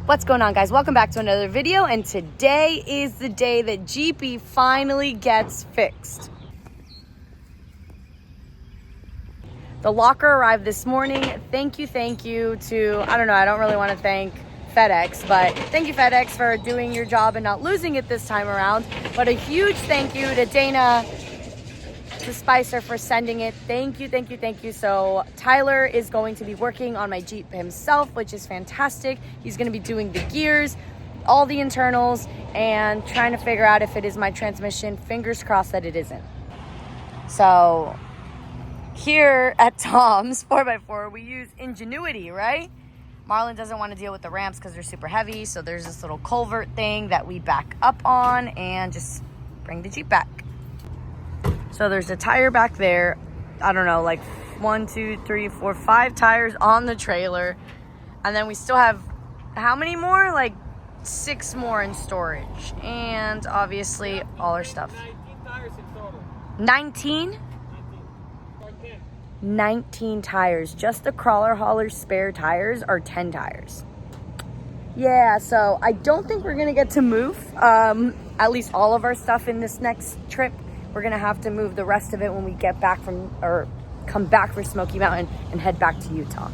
What's going on, guys? Welcome back to another video, and today is the day that Jeepy finally gets fixed. The locker arrived this morning. Thank you to, I don't really want to thank FedEx, but thank you, FedEx, for doing your job and not losing it this time around. But a huge thank you to Dana, to Spicer, for sending it. Thank you. So Tyler is going to be working on my Jeep himself, which is fantastic. He's going to be doing the gears, all the internals, and trying to figure out if it is my transmission. Fingers crossed that it isn't. So here at Tom's 4x4, we use Ingenuity, right? Marlon doesn't want to deal with the ramps because they're super heavy, so there's this little culvert thing that we back up on and just bring the Jeep back. So there's a tire back there. I don't know, like 1, 2, 3, 4, 5 tires on the trailer. And then we still have, how many more? Like 6 more in storage. And obviously all our stuff. 19 tires in total. 19? 19 tires. Just the crawler hauler spare tires are 10 tires. Yeah, so I don't think we're gonna get to move at least all of our stuff in this next trip. We're gonna have to move the rest of it when we get back from, or come back for Smoky Mountain and head back to Utah.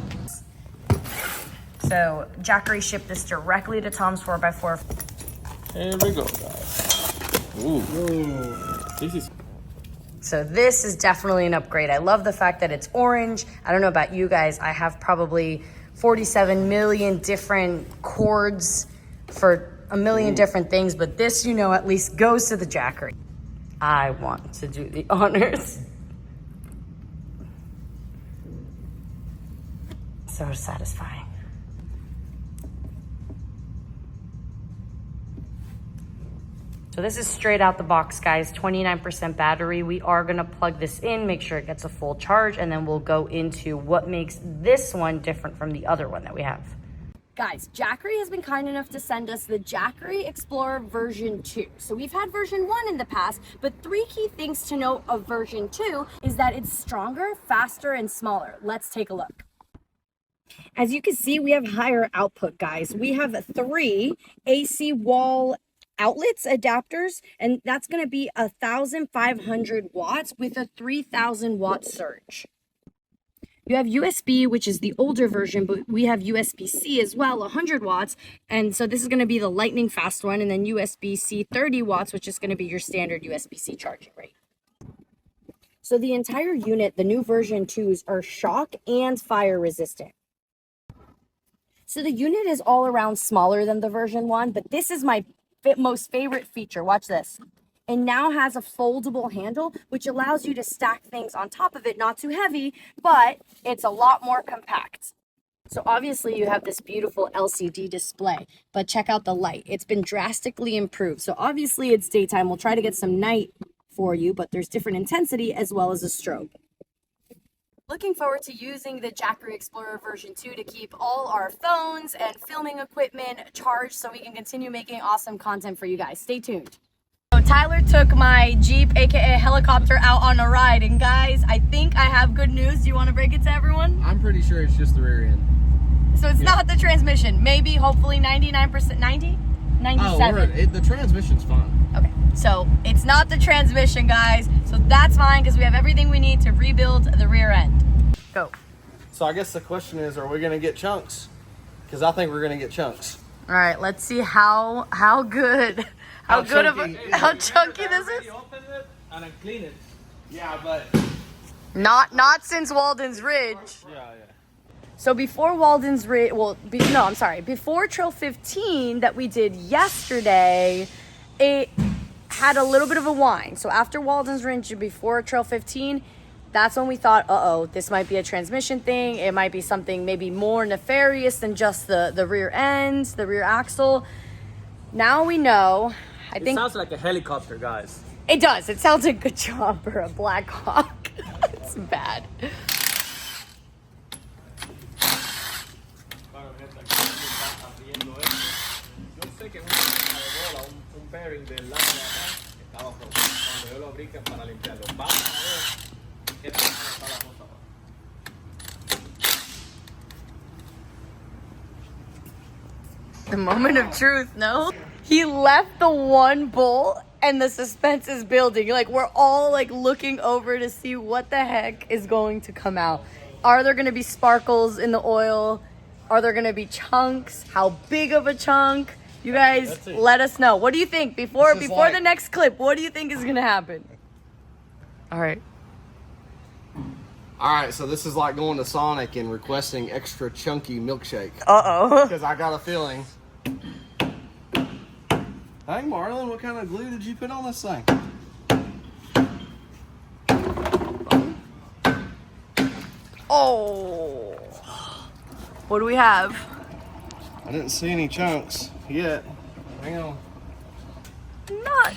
So Jackery shipped this directly to Tom's 4x4. Here we go, guys. Ooh. So this is definitely an upgrade. I love the fact that it's orange. I don't know about you guys. I have probably 47 million different cords for a million different things, but this, you know, at least goes to the Jackery. I want to do the honors. So satisfying. So this is straight out the box, guys. 29% battery. We are gonna plug this in, make sure it gets a full charge, and then we'll go into what makes this one different from the other one that we have. Guys, Jackery has been kind enough to send us the Jackery Explorer version 2. So we've had version 1 in the past, but 3 key things to note of version 2 is that it's stronger, faster, and smaller. Let's take a look. As you can see, we have higher output, guys. We have 3 AC wall outlets, adapters, and that's going to be 1,500 watts with a 3,000 watt surge. You have USB, which is the older version, but we have USB-C as well, 100 watts. And so this is going to be the lightning fast one, and then USB-C 30 watts, which is going to be your standard USB-C charging rate. So the entire unit, the new version 2s, are shock and fire resistant. So the unit is all around smaller than the version 1, but this is my most favorite feature. Watch this. It now has a foldable handle, which allows you to stack things on top of it, not too heavy, but it's a lot more compact. So obviously you have this beautiful LCD display, but check out the light. It's been drastically improved. So obviously it's daytime. We'll try to get some night for you, but there's different intensity as well as a strobe. Looking forward to using the Jackery Explorer version 2 to keep all our phones and filming equipment charged so we can continue making awesome content for you guys. Stay tuned. So Tyler took my Jeep, aka helicopter, out on a ride, and guys, I think I have good news. Do you want to break it to everyone? I'm pretty sure it's just the rear end. So it's not the transmission. Maybe, hopefully 99%, 90? 97. Oh, the transmission's fine. Okay, so it's not the transmission, guys. So that's fine because we have everything we need to rebuild the rear end. Go. So I guess the question is, are we going to get chunks? Because I think we're going to get chunks. All right, let's see how good how chunky this is. Open it and then clean it. Yeah, but not since Walden's Ridge. yeah. So before Walden's Ridge, before Trail 15 that we did yesterday, it had a little bit of a whine. So after Walden's Ridge and before Trail 15, that's when we thought, this might be a transmission thing. It might be something maybe more nefarious than just the rear end, the rear axle. Now we know. I think it sounds like a helicopter, guys. It does. It sounds like a job for a Black Hawk. It's bad. The moment of truth, no? He left the one bowl and the suspense is building. Like, we're all like looking over to see what the heck is going to come out. Are there gonna be sparkles in the oil? Are there gonna be chunks? How big of a chunk? You guys let us know. What do you think before the next clip? What do you think is gonna happen? All right. All right, so this is like going to Sonic and requesting extra chunky milkshake. Uh-oh. Because I got a feeling. Hey, Marlon, what kind of glue did you put on this thing? Oh. What do we have? I didn't see any chunks yet. Hang on. Not.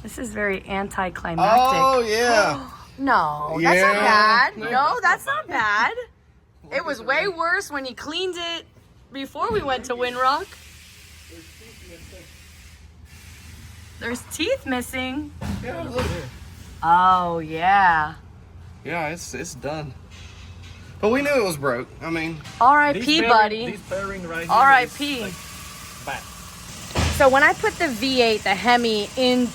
This is very anticlimactic. Oh, yeah. No, that's not bad. No, that's not bad. It was way worse when he cleaned it before we went to Windrock. There's teeth missing. Yeah, look. Oh, yeah. Yeah, it's done. But we knew it was broke. I mean, R.I.P., buddy. These bearing right here. R.I.P. Like back. So when I put the V8, the Hemi, in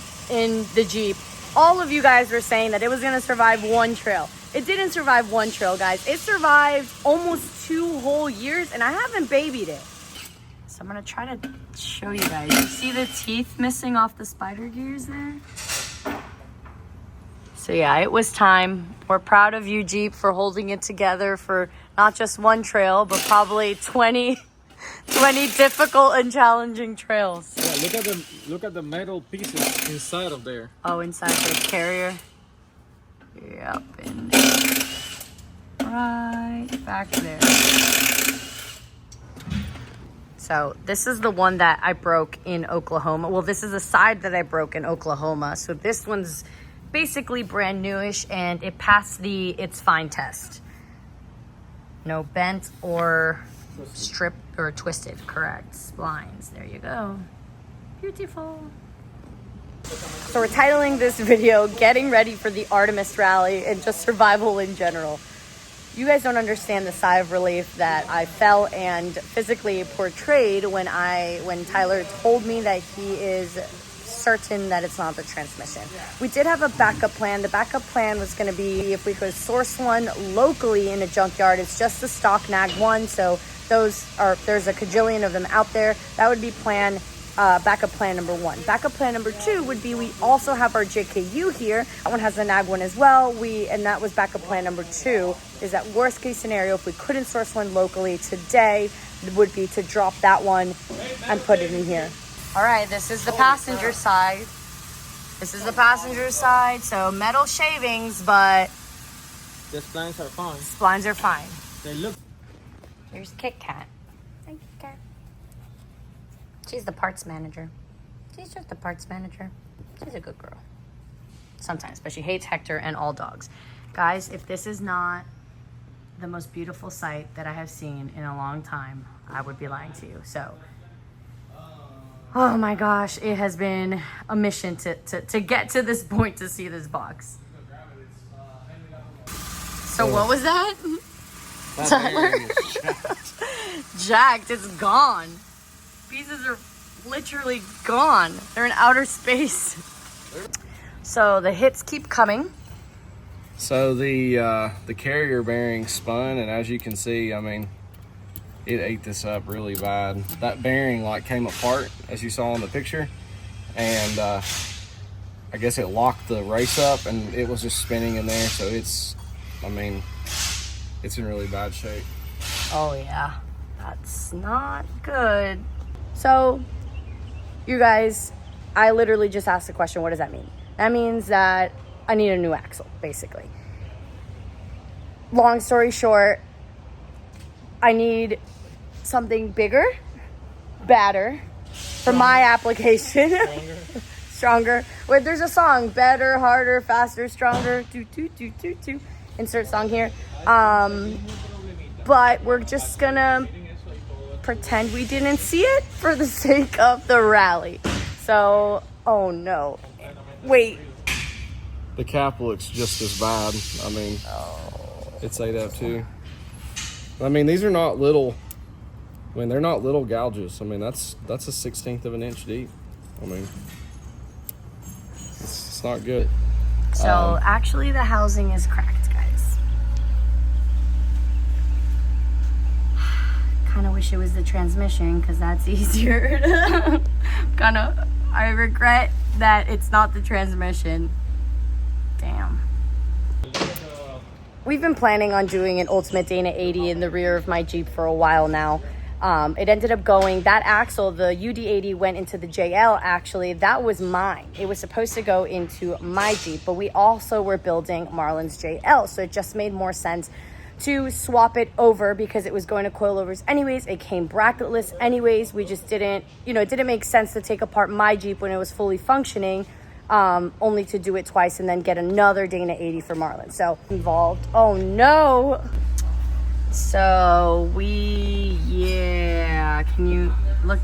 the Jeep, all of you guys were saying that it was going to survive one trail. It didn't survive one trail, guys. It survived almost 2 whole years, and I haven't babied it. So I'm going to try to show you guys. You see the teeth missing off the spider gears there? So yeah, it was time. We're proud of you, Jeep, for holding it together for not just one trail, but probably 20 difficult and challenging trails. Yeah, look at the metal pieces inside of there. Oh, inside the carrier. Yep, in there. Right back there. So this is the one that I broke in Oklahoma. Well, this is the side that I broke in Oklahoma. So this one's basically brand newish and it passed the It's Fine test. No bent or stripped or twisted, correct. Splines, there you go. Beautiful. So we're titling this video, Getting Ready for the Artemis Rally and just survival in general. You guys don't understand the sigh of relief that I felt and physically portrayed when Tyler told me that he is certain that it's not the transmission. We did have a backup plan. The backup plan was going to be if we could source one locally in a junkyard. It's just the stock nag one, so there's a cajillion of them out there. That would be backup plan number 1. Backup plan number 2 would be we also have our JKU here. That one has the nag one as well. And that was backup plan number 2. Is that worst case scenario, if we couldn't source one locally today, would be to drop that one and put it in here. All right, this is the passenger side. This is the passenger side. So metal shavings, but The splines are fine. splines are fine. They look. Here's Kit Kat. Thank you, Kat. She's the parts manager. She's just the parts manager. She's a good girl. Sometimes, but she hates Hector and all dogs. Guys, if this is not the most beautiful sight that I have seen in a long time, I would be lying to you. So, oh my gosh, it has been a mission to get to this point to see this box. So what was that? Tyler? Jacked, it's gone. Pieces are literally gone. They're in outer space. So the hits keep coming. So the carrier bearing spun, and as you can see, I mean, it ate this up really bad. That bearing like came apart, as you saw in the picture, and I guess it locked the race up, and it was just spinning in there. So it's in really bad shape. Oh yeah, that's not good. So, you guys, I literally just asked the question, what does that mean? That means that I need a new axle, basically. Long story short, I need something bigger, badder, for my application. Stronger. Wait, there's a song, better, harder, faster, stronger. Do. Insert song here. But we're just gonna pretend we didn't see it for the sake of the rally. So, oh no. Wait. The cap looks just as bad. I mean, it's ate up too. I mean, these are not little I mean, they're not little gouges. I mean, that's a 1/16 of an inch deep. I mean, it's not good. So actually the housing is cracked, guys. Kind of wish it was the transmission because that's easier. I regret that it's not the transmission. Damn. We've been planning on doing an Ultimate Dana 80 in the rear of my Jeep for a while now. It ended up going, that axle, the UD80 went into the JL actually. That was mine. It was supposed to go into my Jeep, but we also were building Marlon's JL. So it just made more sense to swap it over because it was going to coilovers anyways. It came bracketless anyways. We just didn't, you know, it didn't make sense to take apart my Jeep when it was fully functioning, only to do it twice and then get another Dana 80 for Marlon. So involved. Oh no. So yeah, can you look?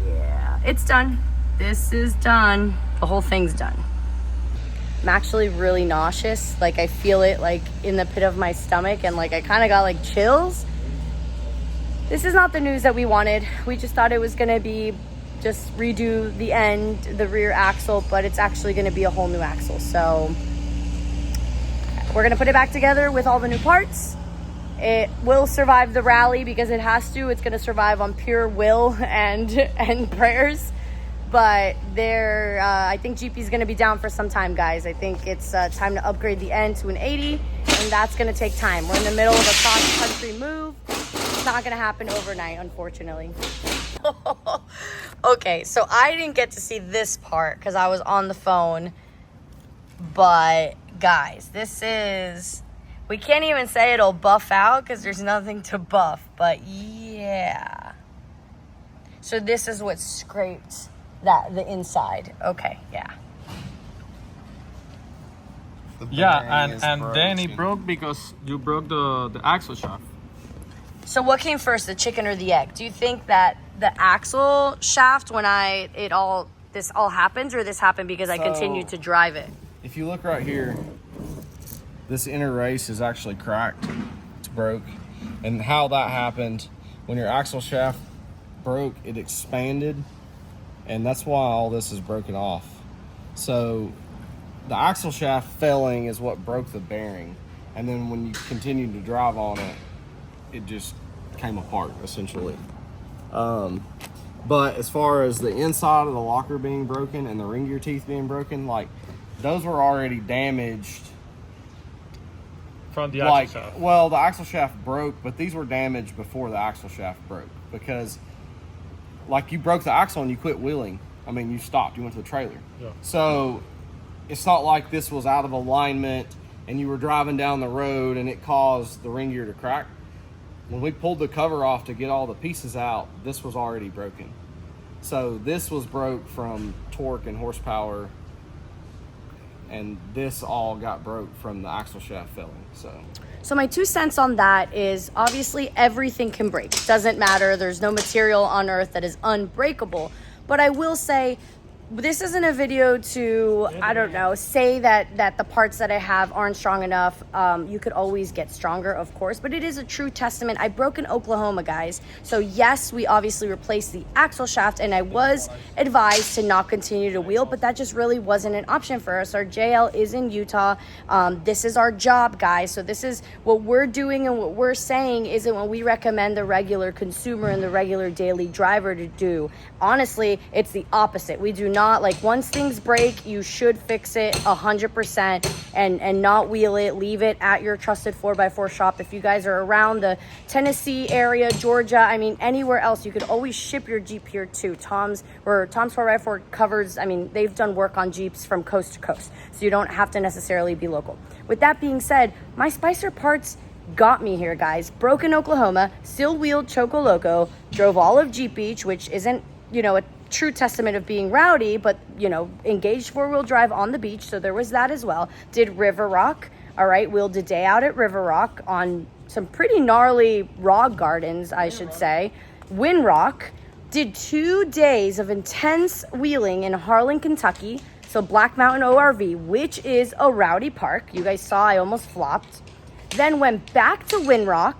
Yeah, it's done. This is done. The whole thing's done. I'm actually really nauseous. Like I feel it like in the pit of my stomach and like I kind of got like chills. This is not the news that we wanted. We just thought it was gonna be just redo the end, the rear axle, but it's actually gonna be a whole new axle. So we're gonna put it back together with all the new parts. It will survive the rally because it has to. It's gonna survive on pure will and prayers. But I think GP's gonna be down for some time, guys. I think it's time to upgrade the end to an 80, and that's gonna take time. We're in the middle of a cross-country move. It's not gonna happen overnight, unfortunately. Okay, so I didn't get to see this part because I was on the phone. But guys, this is, we can't even say it'll buff out because there's nothing to buff, but yeah. So this is what scraped the inside. Okay, yeah. Yeah, and then it broke because you broke the axle shaft. So what came first, the chicken or the egg? Do you think that the axle shaft, when this all happened, or this happened because I continued to drive it? If you look right here, this inner race is actually cracked. It's broke. And how that happened, when your axle shaft broke, it expanded, and that's why all this is broken off. So the axle shaft failing is what broke the bearing. And then when you continued to drive on it, it just came apart, essentially. But as far as the inside of the locker being broken and the ring gear teeth being broken, like, those were already damaged from the axle shaft. Well, the axle shaft broke, but these were damaged before the axle shaft broke because, like, you broke the axle and you quit wheeling. I mean, you stopped. You went to the trailer. Yeah. So it's not like this was out of alignment and you were driving down the road and it caused the ring gear to crack. When we pulled the cover off to get all the pieces out, this was already broken. So this was broke from torque and horsepower, and this all got broke from the axle shaft failing. So my 2 cents on that is, obviously everything can break. Doesn't matter. There's no material on earth that is unbreakable. But I will say, this isn't a video to, I don't know, say that the parts that I have aren't strong enough. You could always get stronger, of course, but it is a true testament. I broke in Oklahoma, guys. So yes, we obviously replaced the axle shaft, and I was advised to not continue to wheel, but that just really wasn't an option for us. Our JL is in Utah. This is our job, guys. So this is what we're doing, and what we're saying isn't what we recommend the regular consumer and the regular daily driver to do. Honestly, it's the opposite. We do not, like, once things break, you should fix it 100% and not wheel it. Leave it at your trusted 4x4 shop. If you guys are around the Tennessee area, Georgia, I mean, anywhere else, you could always ship your Jeep here too. Tom's 4x4 covers, I mean, they've done work on Jeeps from coast to coast, so you don't have to necessarily be local. With that being said, my Spicer parts got me here, guys. Broke in Oklahoma, still wheeled Choco Loco, drove all of Jeep Beach, which isn't, you know, a true testament of being rowdy, but, you know, engaged 4-wheel drive on the beach, so there was that as well. Did River Rock, all right, wheeled a day out at River Rock on some pretty gnarly rock gardens, I should say. Wind Rock, did 2 days of intense wheeling in Harlan, Kentucky, so Black Mountain ORV, which is a rowdy park. You guys saw I almost flopped. Then went back to Windrock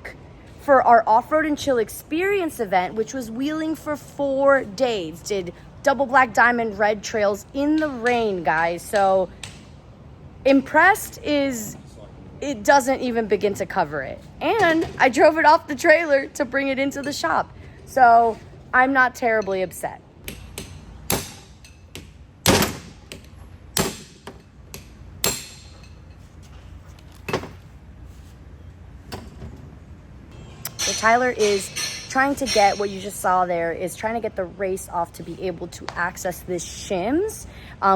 for our Off-Road and Chill Experience event, which was wheeling for 4 days. Did double black diamond red trails in the rain, guys. So impressed is, it doesn't even begin to cover it. And I drove it off the trailer to bring it into the shop. So I'm not terribly upset. So Tyler is trying to get, what you just saw there, is trying to get the race off to be able to access this shims.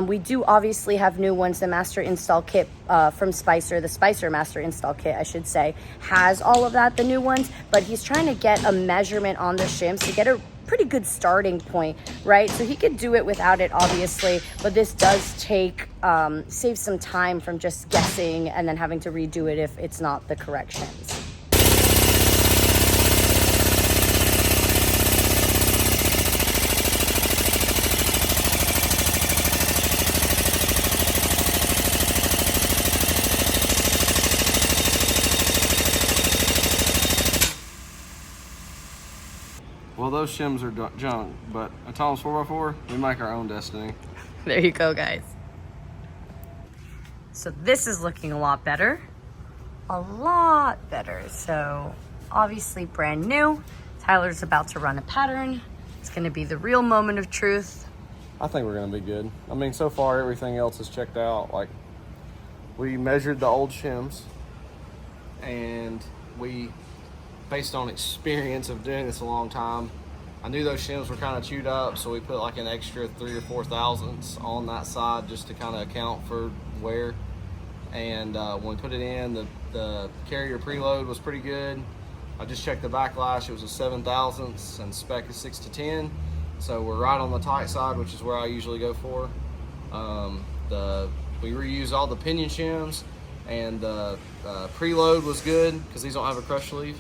We do obviously have new ones. The master install kit from Spicer, the Spicer master install kit, I should say, has all of that, the new ones, but he's trying to get a measurement on the shims to get a pretty good starting point, right? So he could do it without it, obviously, but this does take, save some time from just guessing and then having to redo it if it's not the correct shims. Well, those shims are junk, but at Tom's 4x4, we make our own destiny. There you go, guys. So this is looking a lot better. A lot better. So obviously brand new. Tyler's about to run a pattern. It's gonna be the real moment of truth. I think we're gonna be good. I mean, so far everything else is checked out. Like, we measured the old shims, and we, based on experience of doing this a long time, I knew those shims were kind of chewed up, so we put like an extra 3 or 4 thousandths on that side just to kind of account for wear. And when we put it in, the carrier preload was pretty good. I just checked the backlash, it was a 7 thousandths, and spec is 6 to 10. So we're right on the tight side, which is where I usually go for. We reused all the pinion shims, and the preload was good because these don't have a crush sleeve.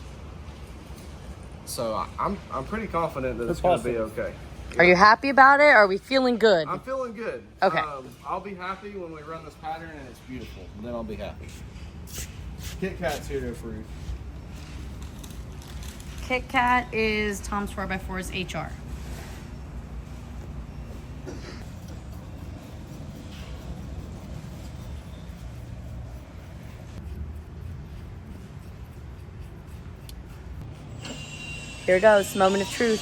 So I'm pretty confident that it's going to be okay. Are you happy about it? Or are we feeling good? I'm feeling good. Okay. I'll be happy when we run this pattern and it's beautiful. Then I'll be happy. Kit Kat's here to approve. Kit Kat is Tom's 4x4's HR. Here it goes, moment of truth.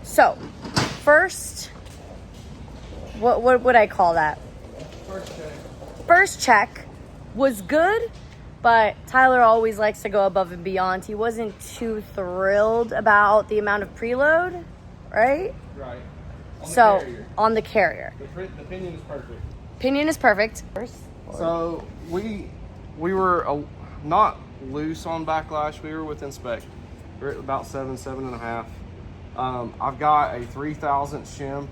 So, first, what would I call that? First check was good, but Tyler always likes to go above and beyond. He wasn't too thrilled about the amount of preload, right? Right. On the carrier. The pinion is perfect. Pinion is perfect. So we were not loose on backlash. We were within spec. We're at about 7.5. I've got a 3,000 shim.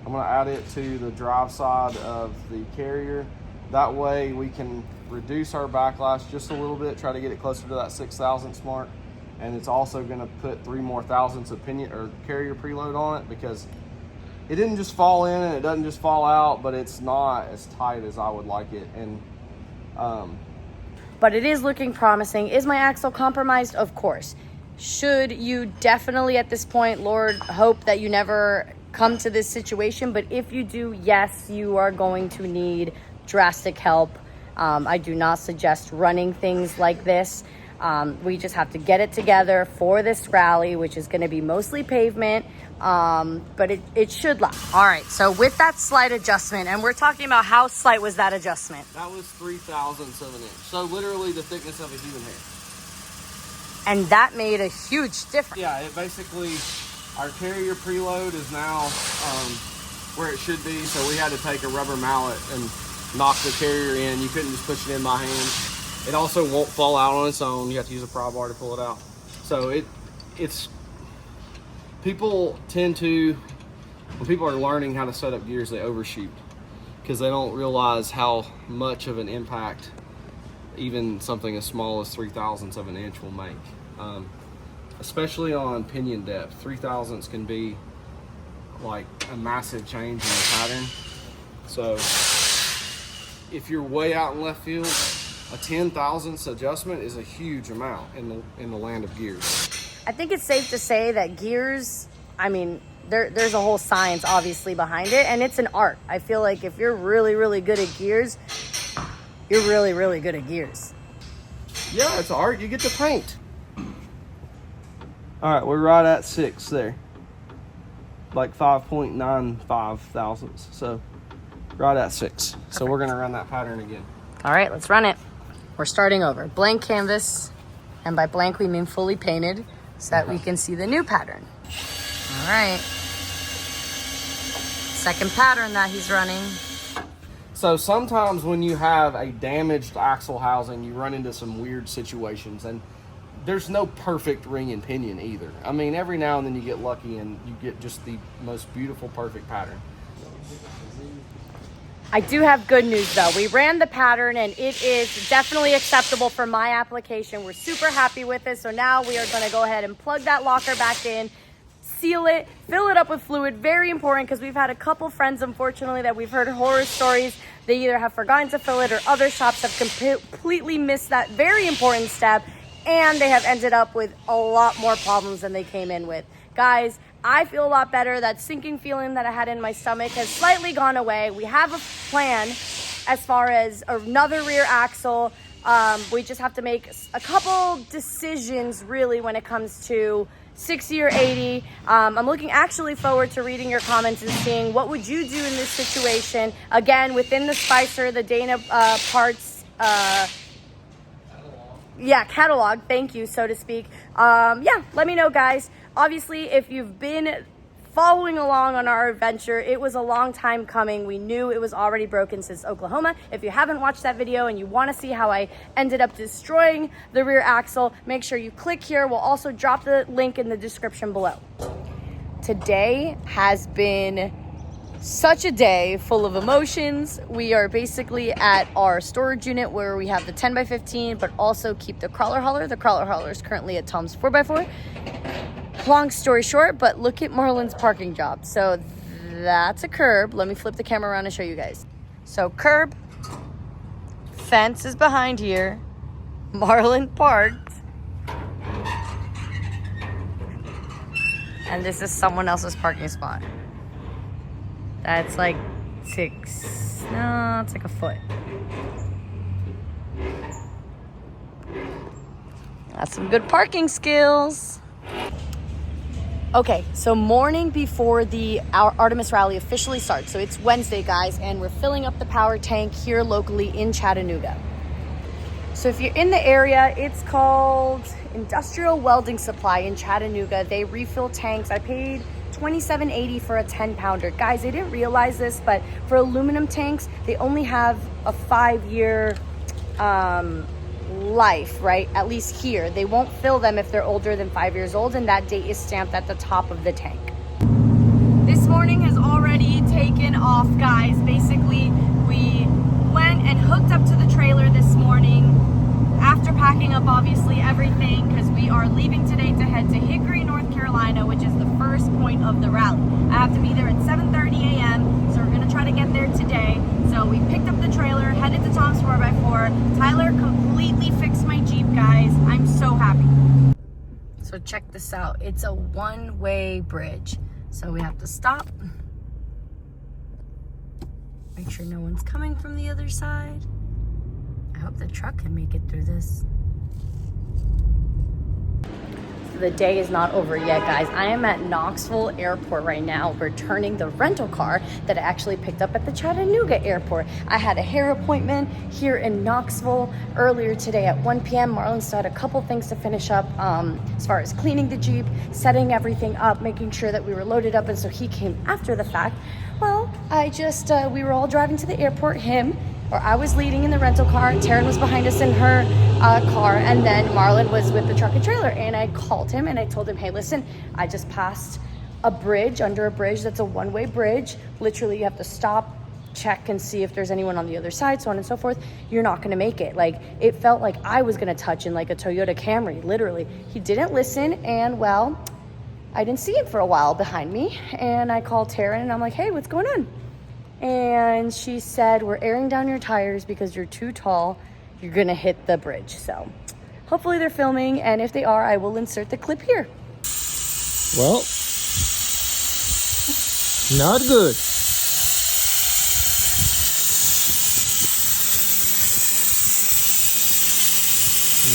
I'm gonna add it to the drive side of the carrier. That way we can reduce our backlash just a little bit, try to get it closer to that 6 thousandths mark. And it's also gonna put 3 more thousandths of pinion or carrier preload on it, because it didn't just fall in and it doesn't just fall out, but it's not as tight as I would like it. And but it is looking promising. Is my axle compromised? Of course. Should you definitely at this point, Lord, hope that you never come to this situation, but if you do, yes, you are going to need drastic help. I do not suggest running things like this. We just have to get it together for this rally, which is going to be mostly pavement, but it should last. All right, so with that slight adjustment, and we're talking about how slight was that adjustment? that was 3 thousandths of an inch. So literally the thickness of a human hair. And that made a huge difference. Yeah, it basically, our carrier preload is now where it should be. So we had to take a rubber mallet and knock the carrier in. You couldn't just push it in by hand. It also won't fall out on its own. You have to use a pry bar to pull it out. So it's people tend to, when people are learning how to set up gears, they overshoot because they don't realize how much of an impact even something as small as 3 thousandths of an inch will make. Especially on pinion depth, 3 thousandths can be like a massive change in the pattern. So if you're way out in left field, a 10 thousandths adjustment is a huge amount in the land of gears. I think it's safe to say that gears, I mean, there's a whole science obviously behind it, and it's an art. I feel like if you're really, really good at gears, you're really, really good at gears. Yeah, it's art. You get to paint. All right, we're right at 6 there. Like 5.95 thousandths. So right at 6. So we're gonna run that pattern again. All right, let's run it. We're starting over. Blank canvas, and by blank we mean fully painted, so that we can see the new pattern. All right. Second pattern that he's running. So sometimes when you have a damaged axle housing, you run into some weird situations, and there's no perfect ring and pinion either. I mean, every now and then you get lucky and you get just the most beautiful, perfect pattern. I do have good news though. We ran the pattern and it is definitely acceptable for my application. We're super happy with it. So now we are gonna go ahead and plug that locker back in, seal it, fill it up with fluid. Very important, because we've had a couple friends, unfortunately, that we've heard horror stories. They either have forgotten to fill it or other shops have completely missed that very important step, and they have ended up with a lot more problems than they came in with. Guys, I feel a lot better. That sinking feeling that I had in my stomach has slightly gone away. We have a plan as far as another rear axle. We just have to make a couple decisions really when it comes to 60 or 80. I'm looking actually forward to reading your comments and seeing what would you do in this situation. Again, within the Spicer, the Dana parts, catalog, thank you, so to speak. Let me know, guys. Obviously, if you've been following along on our adventure, it was a long time coming. We knew it was already broken since Oklahoma. If you haven't watched that video and you want to see how I ended up destroying the rear axle, make sure you click here. We'll also drop the link in the description below. Today has been such a day full of emotions. We are basically at our storage unit where we have the 10x15, but also keep the crawler hauler. The crawler hauler is currently at Tom's 4x4. Long story short, but look at Marlon's parking job. So that's a curb. Let me flip the camera around and show you guys. So curb, fence is behind here. Marlon parked. And this is someone else's parking spot. That's like it's like a foot. That's some good parking skills. Okay, so morning before our Artemis Rally officially starts. So it's Wednesday, guys, and we're filling up the power tank here locally in Chattanooga. So if you're in the area, it's called Industrial Welding Supply in Chattanooga. They refill tanks. I paid $27.80 for a 10-pounder. Guys, I didn't realize this, but for aluminum tanks, they only have a 5-year life, right? At least here. They won't fill them if they're older than 5 years old, and that date is stamped at the top of the tank. This morning has already taken off, guys. Basically, we went and hooked up to the trailer this morning after packing up obviously everything, because we are leaving today to head to Hickory, North Carolina, which is the first point of the rally. I have to be there at 7:30 a.m. so we're gonna try to get there today. So we picked up the trailer, headed to Tom's 4x4. Tyler completely fixed my Jeep, guys. I'm so happy. So check this out. It's a one-way bridge. So we have to stop. Make sure no one's coming from the other side. I hope the truck can make it through this. The day is not over yet, guys. I am at Knoxville Airport right now, returning the rental car that I actually picked up at the Chattanooga Airport. I had a hair appointment here in Knoxville earlier today at 1 p.m. Marlon still had a couple things to finish up as far as cleaning the Jeep, setting everything up, making sure that we were loaded up, and so he came after the fact. Well, we were all driving to the airport, I was leading in the rental car, Taryn was behind us in her car, and then Marlon was with the truck and trailer. And I called him and I told him, hey, listen, I just passed a bridge, under a bridge that's a one-way bridge. Literally, you have to stop, check, and see if there's anyone on the other side, so on and so forth. You're not gonna make it. Like, it felt like I was gonna touch in like a Toyota Camry, literally. He didn't listen, and well, I didn't see him for a while behind me. And I called Taryn and I'm like, hey, what's going on? And she said, we're airing down your tires because you're too tall. You're gonna hit the bridge. So hopefully they're filming, and if they are, I will insert the clip here. Well, not good.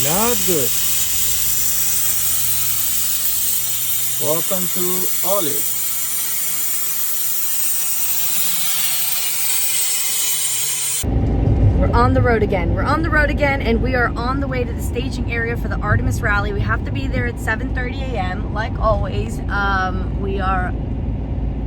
Not good. Welcome to Olive. We're on the road again. We're on the road again, and we are on the way to the staging area for the Artemis rally. We have to be there at 7:30 a.m. like always. We are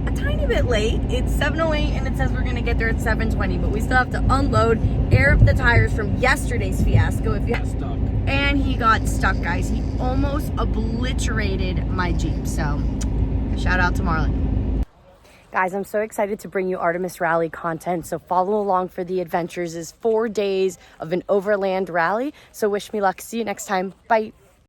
a tiny bit late. It's 7:08 and it says we're gonna get there at 7:20, but we still have to unload, air up the tires from yesterday's fiasco. If you have stuck. And he got stuck, guys. He almost obliterated my Jeep. So shout out to Marlon. Guys, I'm so excited to bring you Artemis Rally content, so follow along for the adventures. It's 4 days of an overland rally, so wish me luck. See you next time. Bye.